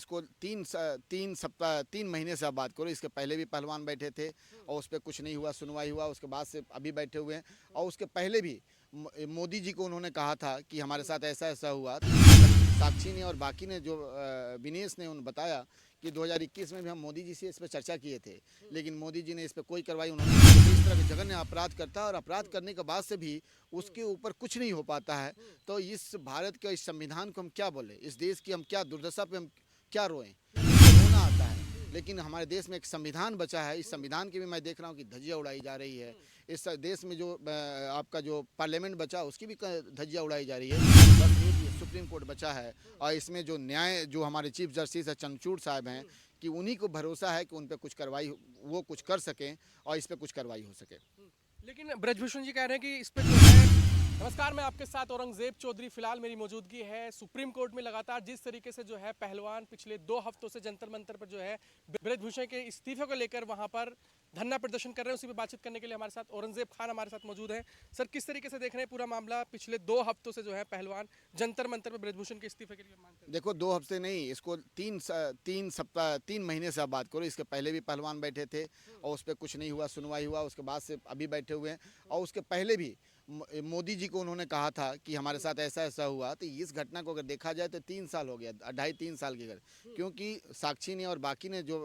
इसको 3 महीने से आप बात करो। इसके पहले भी पहलवान बैठे थे और उस पर कुछ नहीं हुआ, सुनवाई हुआ। उसके बाद से अभी बैठे हुए हैं और उसके पहले भी मोदी जी को उन्होंने कहा था कि हमारे साथ ऐसा ऐसा हुआ। साक्षी ने और बाकी ने जो विनेश ने उन्हें बताया कि 2021 में भी हम मोदी जी से इस पर चर्चा किए थे, लेकिन मोदी जी ने इस पर कोई कार्रवाई उन्होंने इस तरह के जघन्य अपराध करता है और अपराध करने के बाद से भी उसके ऊपर कुछ नहीं हो पाता है। तो इस भारत के इस संविधान को हम क्या बोले, इस देश की हम क्या दुर्दशा पे हम क्या रोएं, रोना आता है। लेकिन हमारे देश में एक संविधान बचा है, इस संविधान की भी मैं देख रहा हूँ कि धज्जियाँ उड़ाई जा रही है। इस देश में जो आपका जो पार्लियामेंट बचा उसकी भी धज्जियाँ उड़ाई जा रही है। बस एक सुप्रीम कोर्ट बचा है और इसमें जो न्याय जो हमारे चीफ जस्टिस है चंद्रचूड़ साहब हैं कि उन्हीं को भरोसा है कि उन पर कुछ कार्रवाई वो कुछ कर सकें और इस पर कुछ कार्रवाई हो सके। लेकिन ब्रजभूषण जी कह रहे हैं कि इस पे जो है। नमस्कार, मैं आपके साथ औरंगजेब चौधरी। फिलहाल मेरी मौजूदगी है सुप्रीम कोर्ट में। लगातार जिस तरीके से जो है पहलवान पिछले 2 हफ्तों से जंतर मंतर पर जो है ब्रजभूषण के इस्तीफे को लेकर वहां पर धरना प्रदर्शन कर रहे हैं, उसी पे बातचीत करने के लिए हमारे साथ औरंगजेब खान हमारे साथ मौजूद हैं। सर, किस तरीके से देख रहे हैं पूरा मामला? पिछले 2 हफ्तों से जो है पहलवान जंतर मंतर पर ब्रजभूषण के इस्तीफे के लिए मांग कर रहे हैं। देखो 2 हफ्ते नहीं, इसको 3 महीने से आप बात करो। इसके पहले भी पहलवान बैठे थे और उस पर कुछ नहीं हुआ, सुनवाई हुआ। उसके बाद से अभी बैठे हुए हैं और उसके पहले भी मोदी जी को उन्होंने कहा था कि हमारे साथ ऐसा ऐसा हुआ। तो इस घटना को अगर देखा जाए तो 3 साल हो गया, 2.5-3 साल की अगर, क्योंकि साक्षी ने और बाकी ने जो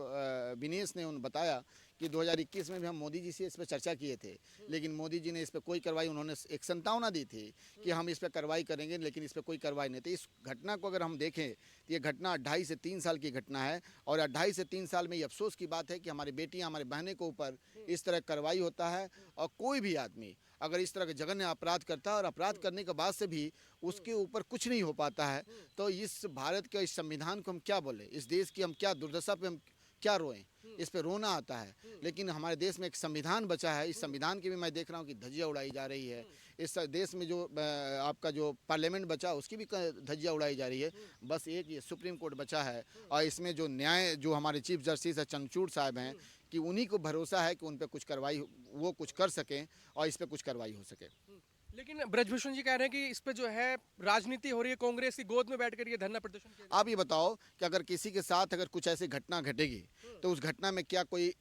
विनेश ने उन्हें बताया कि 2021 में भी हम मोदी जी से इस पर चर्चा किए थे, लेकिन मोदी जी ने इस पर कोई कार्रवाई, उन्होंने एक संभावना दी थी कि हम इस पर कार्रवाई करेंगे, लेकिन इस पर कोई कार्रवाई नहीं थी। इस घटना को अगर हम देखें तो ये घटना 2.5 से 3 साल की घटना है और 2.5 से 3 साल में ये अफसोस की बात है कि हमारी बेटियां, हमारे बहनें के ऊपर इस तरह कार्रवाई होता है। और कोई भी आदमी अगर इस तरह के जघन्य अपराध करता है और अपराध करने के बाद से भी उसके ऊपर कुछ नहीं हो पाता है, तो इस भारत के इस संविधान को हम क्या बोले, इस देश की हम क्या दुर्दशा पे हम क्या रोएं, इस पे रोना आता है। लेकिन हमारे देश में एक संविधान बचा है, इस संविधान की भी मैं देख रहा हूँ कि धज्जियाँ उड़ाई जा रही है। इस देश में जो आपका जो पार्लियामेंट बचा उसकी भी धज्जियाँ उड़ाई जा रही है। बस एक ये सुप्रीम कोर्ट बचा है और इसमें जो न्याय जो हमारे चीफ जस्टिस है चंद्रचूड़ साहब हैं कि उन्हीं को भरोसा है कि उन पर कुछ कार्रवाई वो कुछ कर सकें और इस पर कुछ कार्रवाई हो सके। लेकिन ब्रजभूषण जी कह रहे हैं कि इस पे जो है राजनीति हो रही है, कांग्रेस की गोद में बैठकर ये धरना प्रदर्शन किया। आप ये बताओ कि अगर किसी के साथ अगर कुछ ऐसी घटना घटेगी तो उस घटना में क्या कोई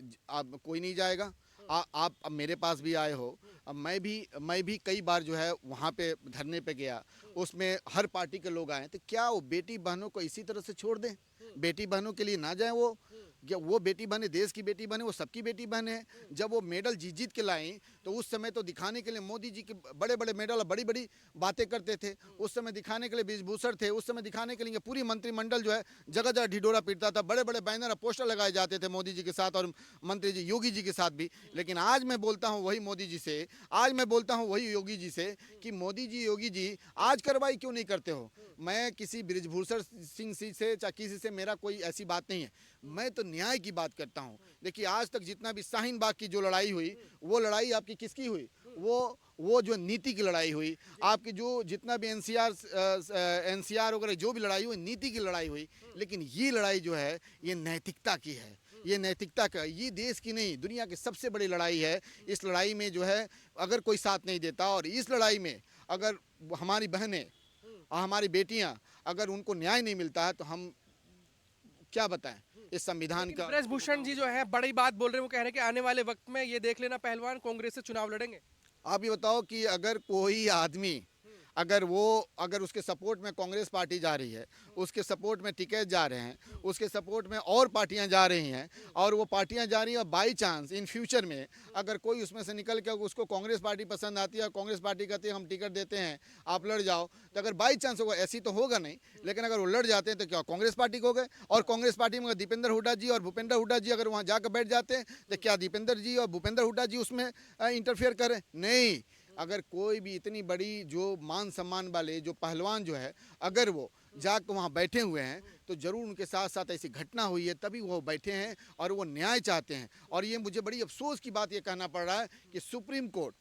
नहीं जाएगा? आप अब मेरे पास भी आए हो, अब मैं भी कई बार जो है वहाँ पे धरने पे गया, उसमें हर पार्टी के लोग आए। तो क्या वो बेटी बहनों को इसी तरह से छोड़ दें? बेटी बहनों के लिए ना जाए वो? क्या वो बेटी बहने देश की बेटी बहने, वो सबकी बेटी बहने हैं। जब वो मेडल जीत जीत के लाएं तो उस समय तो दिखाने के लिए मोदी जी के बड़े बड़े मेडल, बड़ी बड़ी बातें करते थे। उस समय दिखाने के लिए ब्रिजभूषण थे, उस समय दिखाने के लिए पूरी मंत्रिमंडल जो है जगह जगह ढिढोरा पीटता था, बड़े बड़े बैनर और पोस्टर लगाए जाते थे मोदी जी के साथ और मंत्री जी योगी जी के साथ भी। लेकिन आज मैं बोलता हूँ वही मोदी जी से, आज मैं बोलता हूँ वही योगी जी से कि मोदी जी, योगी जी, आज कार्रवाई क्यों नहीं करते हो? मैं किसी ब्रिजभूषण सिंह से चाहे किसी से मेरा कोई ऐसी बात नहीं है, मैं तो न्याय की बात करता हूँ। देखिए आज तक जितना भी शाहीन बाग की जो लड़ाई हुई, वो लड़ाई आपकी किसकी हुई? वो जो नीति की लड़ाई हुई। आपकी जो जितना भी एनसीआर वगैरह जो भी लड़ाई हुई, नीति की लड़ाई हुई। लेकिन ये लड़ाई जो है ये नैतिकता की है, ये नैतिकता का, ये देश की नहीं दुनिया की सबसे बड़ी लड़ाई है। इस लड़ाई में जो है अगर कोई साथ नहीं देता और इस लड़ाई में अगर हमारी बहनें और हमारी बेटियां अगर उनको न्याय नहीं मिलता है तो हम क्या बताएं इस संविधान का। ब्रजभूषण जी जो है बड़ी बात बोल रहे हैं, वो कह रहे हैं कि आने वाले वक्त में ये देख लेना पहलवान कांग्रेस से चुनाव लड़ेंगे। आप ये बताओ कि अगर कोई आदमी अगर उसके सपोर्ट में कांग्रेस पार्टी जा रही है, उसके सपोर्ट में टिकट जा रहे हैं, उसके सपोर्ट में और पार्टियां जा रही हैं और वो पार्टियां जा रही हैं और बाई चांस इन फ्यूचर में अगर कोई उसमें से निकल के उसको कांग्रेस पार्टी पसंद आती है और कांग्रेस पार्टी कहती है हम टिकट देते हैं आप लड़ जाओ, तो अगर बाई चांस होगा, ऐसी तो होगा नहीं, लेकिन अगर वो लड़ जाते हैं तो क्या कांग्रेस पार्टी को हो गए? और कांग्रेस पार्टी में दीपेंद्र हुड्डा जी और भूपेंद्र हुड्डा जी अगर वहाँ जाकर बैठ जाते हैं तो क्या दीपेंद्र जी और भूपेंद्र हुड्डा जी उसमें इंटरफेयर करें? नहीं। अगर कोई भी इतनी बड़ी जो मान सम्मान वाले जो पहलवान जो है अगर वो जाकर वहाँ बैठे हुए हैं तो ज़रूर उनके साथ साथ ऐसी घटना हुई है तभी वो बैठे हैं और वो न्याय चाहते हैं। और ये मुझे बड़ी अफसोस की बात ये कहना पड़ रहा है कि सुप्रीम कोर्ट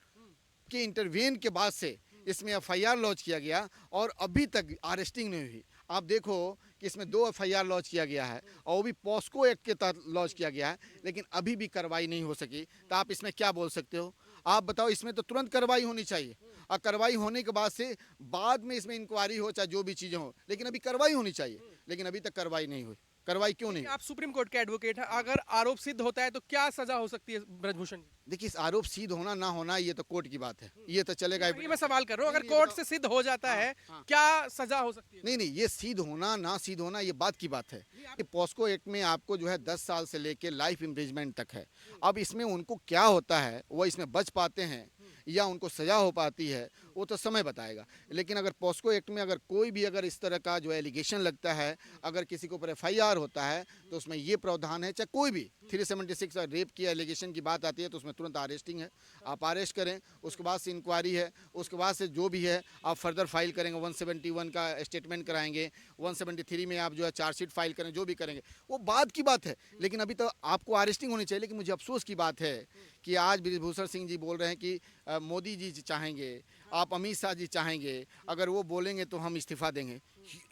के इंटरवेन के बाद से इसमें एफआईआर लॉन्च किया गया और अभी तक अरेस्टिंग नहीं हुई। आप देखो कि इसमें 2 एफआईआर लॉन्च किया गया है और वो भी पॉस्को एक्ट के तहत लॉन्च किया गया है, लेकिन अभी भी कार्रवाई नहीं हो सकी। तो आप इसमें क्या बोल सकते हो? आप बताओ, इसमें तो तुरंत कार्रवाई होनी चाहिए और कार्रवाई होने के बाद से बाद में इसमें इंक्वायरी हो चाहे जो भी चीज़ें हो, लेकिन अभी कार्रवाई होनी चाहिए, लेकिन अभी तक कार्रवाई नहीं हुई। कार्रवाई क्यों नहीं? आप सुप्रीम कोर्ट के एडवोकेट हैं, अगर आरोप सिद्ध होता है तो क्या सजा हो सकती है ब्रजभूषण जी? देखिए, इस आरोप सिद्ध होना ना होना ये तो कोर्ट की बात है, ये तो चलेगा। ये मैं सवाल कर रहा हूँ, अगर नहीं, कोर्ट बताओ। से सिद्ध हो जाता हाँ, है हाँ। क्या सजा हो सकती है? नहीं नहीं, ये सिद्ध होना ना सिद्ध होना ये बात की बात है। ये पॉस्को एक्ट में आपको जो है 10 साल से लेके लाइफ इम्प्रिजमेंट तक है। अब इसमें उनको क्या होता है, वो इसमें बच पाते हैं या उनको सजा हो पाती है, वो तो समय बताएगा। लेकिन अगर पॉस्को एक्ट में अगर कोई भी अगर इस तरह का जो एलिगेशन लगता है, अगर किसी के ऊपर FIR होता है, तो उसमें ये प्रावधान है, चाहे कोई भी 376 रेप की एलिगेशन की बात आती है तो उसमें तुरंत अरेस्टिंग है, आप अरेस्ट करें, उसके बाद से इंक्वायरी है, उसके बाद से जो भी है आप फर्दर फाइल करेंगे, 171 का स्टेटमेंट कराएंगे, 173 में आप जो है चार्जशीट फाइल करें, जो भी करेंगे वो बात की बात है। लेकिन अभी तो आपको अरेस्टिंग होनी चाहिए। लेकिन मुझे अफसोस की बात है कि आज ब्रिजभूषण सिंह जी बोल रहे हैं कि मोदी जी चाहेंगे, आप अमित शाह जी चाहेंगे, अगर वो बोलेंगे तो हम इस्तीफा देंगे।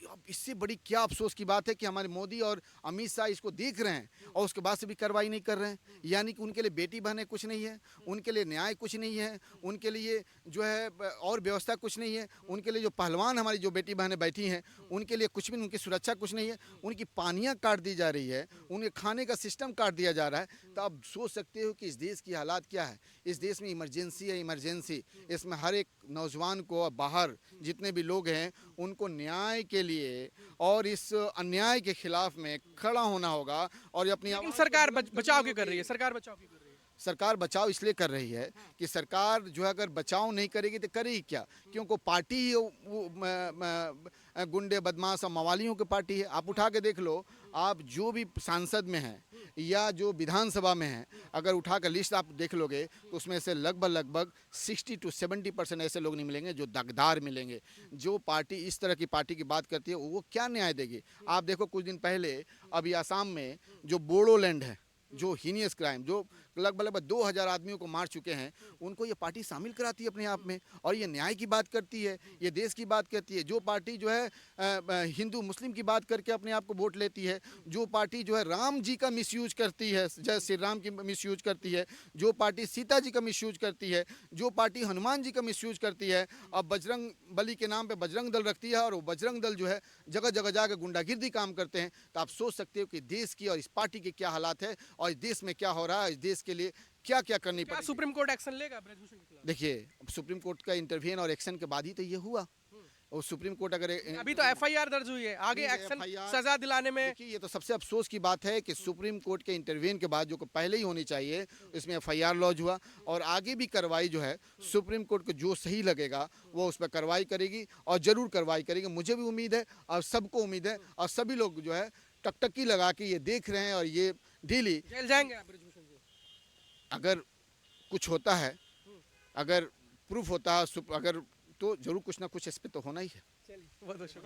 अब इससे बड़ी क्या अफसोस की बात है कि हमारे मोदी और अमित शाह इसको देख रहे हैं और उसके बाद से भी कार्रवाई नहीं कर रहे हैं। यानी कि उनके लिए बेटी बहनें कुछ नहीं है, उनके लिए न्याय कुछ नहीं है, उनके लिए जो है और व्यवस्था कुछ नहीं है, उनके लिए जो पहलवान हमारी जो बेटी बहनें बैठी हैं उनके लिए कुछ भी, उनकी सुरक्षा कुछ नहीं है, उनकी पानियाँ काट दी जा रही है, उनके खाने का सिस्टम काट दिया जा रहा है। तो आप सोच सकते हो कि इस देश की हालात क्या है। इस देश में इमरजेंसी है, इमरजेंसी। इसमें हर एक नौजवान को बाहर जितने भी लोग हैं उनको न्याय के लिए और इस अन्याय के खिलाफ में खड़ा होना होगा। और अपनी लेकिन सरकार बचाव क्यों कर रही है? सरकार बचाव क्यों कर रही है? सरकार बचाव इसलिए कर रही है कि सरकार जो है अगर बचाव नहीं करेगी तो करेगी क्या? क्योंकि पार्टी ही गुंडे बदमाश और मवालियों की पार्टी है। आप उठा के देख लो, आप जो भी सांसद में हैं या जो विधानसभा में हैं, अगर उठा कर लिस्ट आप देख लोगे तो उसमें से लगभग 60 to 70% ऐसे लोग नहीं मिलेंगे जो दागदार मिलेंगे। जो पार्टी इस तरह की पार्टी की बात करती है वो क्या न्याय देगी? आप देखो कुछ दिन पहले अभी आसाम में जो बोडोलैंड है, जो हीनियस क्राइम, जो लगभग 2000 आदमियों को मार चुके हैं, उनको ये पार्टी शामिल कराती है अपने आप में और ये न्याय की बात करती है, ये देश की बात करती है। जो पार्टी जो है हिंदू मुस्लिम की बात करके अपने आप को वोट लेती है, जो पार्टी जो है राम जी का मिसयूज करती है, जय श्री राम की मिसयूज करती है, जो पार्टी सीता जी का मिसयूज करती है, जो पार्टी हनुमान जी का मिसयूज करती है, अब बजरंग बली के नाम पे बजरंग दल रखती है और वो बजरंग दल जो है जगह जगह जाकर गुंडागिर्दी काम करते हैं। तो आप सोच सकते हो कि देश की और इस पार्टी के क्या हालात है और इस देश में क्या हो रहा है, इस देश के लिए क्या क्या करनी क्या पड़ेगी। सुप्रीम कोर्ट एक्शन लेगा ब्रजभूषण के खिलाफ? देखिए, अब सुप्रीम कोर्ट का इंटरव्यून और एक्शन के बाद ही तो ये हुआ। और सुप्रीम कोर्ट अगर अभी तो FIR दर्ज हुई है, आगे एक्शन FIR सजा दिलाने में देखिए, ये तो सबसे अफसोस की बात है कि सुप्रीम कोर्ट के इंटरव्यून के बाद जो कि पहले ही होनी चाहिए, इसमें FIR लॉन्च हुआ और आगे भी कार्रवाई जो है सुप्रीम कोर्ट को जो सही लगेगा वो उस पर कार्रवाई करेगी और ज़रूर कार्रवाई करेगी। मुझे भी उम्मीद है और सबको उम्मीद है और सभी लोग जो है टकटकी लगा के ये देख रहे हैं और ये डेली जेल जाएंगे आप ब्रजभूषण जी? अगर कुछ होता है, अगर प्रूफ होता है, अगर तो ज़रूर कुछ ना कुछ इस पर तो होना ही है। चलिए, बहुत बहुत शुक्रिया।